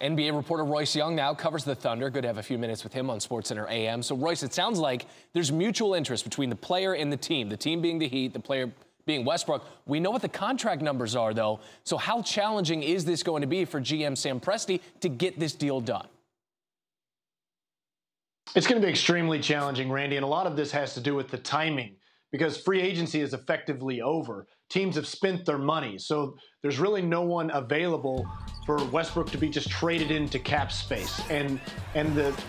NBA reporter Royce Young now covers the Thunder. Good to have a few minutes with him on SportsCenter AM. So, Royce, it sounds like there's mutual interest between the player and the team being the Heat, the player being Westbrook. We know what the contract numbers are, though. So how challenging is this going to be for GM Sam Presti to get this deal done? It's going to be extremely challenging, Randy, and a lot of this has to do with the timing because free agency is effectively over. Teams have spent their money, so there's really no one available for Westbrook to be just traded into cap space. And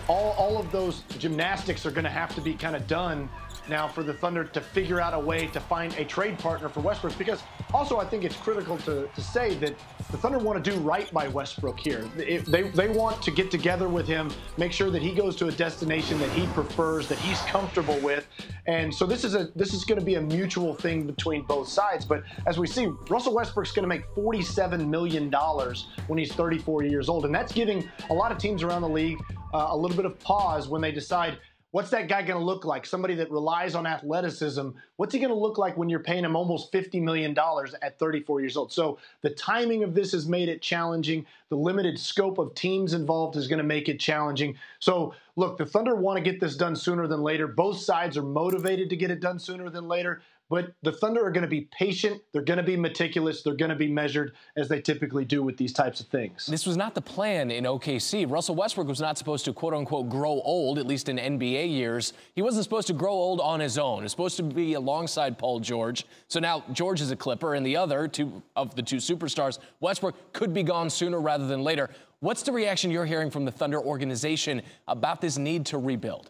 all of those gymnastics are going to have to be kind of done now for the Thunder to figure out a way to find a trade partner for Westbrook, because also I think it's critical to say that the Thunder want to do right by Westbrook here. They want to get together with him, make sure that he goes to a destination that he prefers, that he's comfortable with. And so this is going to be a mutual thing between both sides. But as we see, Russell Westbrook's going to make $47 million when he's 34 years old. And that's giving a lot of teams around the league a little bit of pause when they decide, what's that guy going to look like? Somebody that relies on athleticism. What's he going to look like when you're paying him almost $50 million at 34 years old? So the timing of this has made it challenging. The limited scope of teams involved is going to make it challenging. So, look, the Thunder want to get this done sooner than later. Both sides are motivated to get it done sooner than later. But the Thunder are going to be patient. They're going to be meticulous. They're going to be measured, as they typically do with these types of things. This was not the plan in OKC. Russell Westbrook was not supposed to, quote-unquote, grow old, at least in NBA years. He wasn't supposed to grow old on his own. He was supposed to be alongside Paul George. So now George is a Clipper, and the other two of the two superstars, Westbrook, could be gone sooner rather than later. What's the reaction you're hearing from the Thunder organization about this need to rebuild?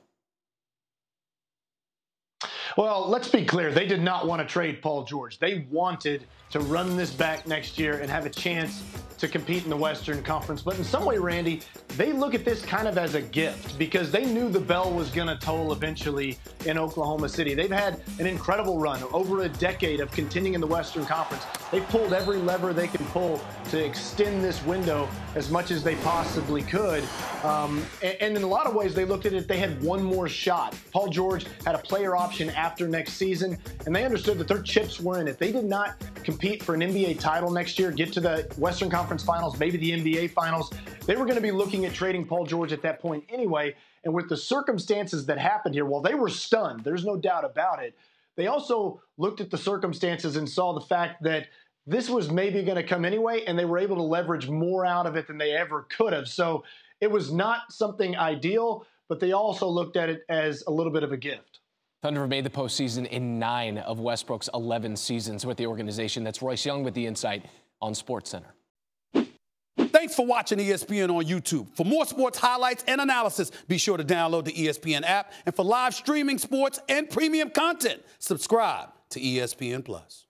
Well, let's be clear. They did not want to trade Paul George. They wanted to run this back next year and have a chance to compete in the Western Conference. But in some way, Randy, they look at this kind of as a gift because they knew the bell was going to toll eventually in Oklahoma City. They've had an incredible run, over a decade of contending in the Western Conference. They've pulled every lever they can pull to extend this window as much as they possibly could. And in a lot of ways, they looked at it, they had one more shot. Paul George had a player option after next season, and they understood that their chips were in it. They did not compete for an NBA title next year, get to the Western Conference Finals, maybe the NBA Finals. They were going to be looking at trading Paul George at that point anyway. And with the circumstances that happened here, well, they were stunned. There's no doubt about it. They also looked at the circumstances and saw the fact that this was maybe going to come anyway, and they were able to leverage more out of it than they ever could have. So it was not something ideal, but they also looked at it as a little bit of a gift. Thunder have made the postseason in 9 of Westbrook's 11 seasons with the organization. That's Royce Young with the insight on SportsCenter. Thanks for watching ESPN on YouTube. For more sports highlights and analysis, be sure to download the ESPN app. And for live streaming sports and premium content, subscribe to ESPN+.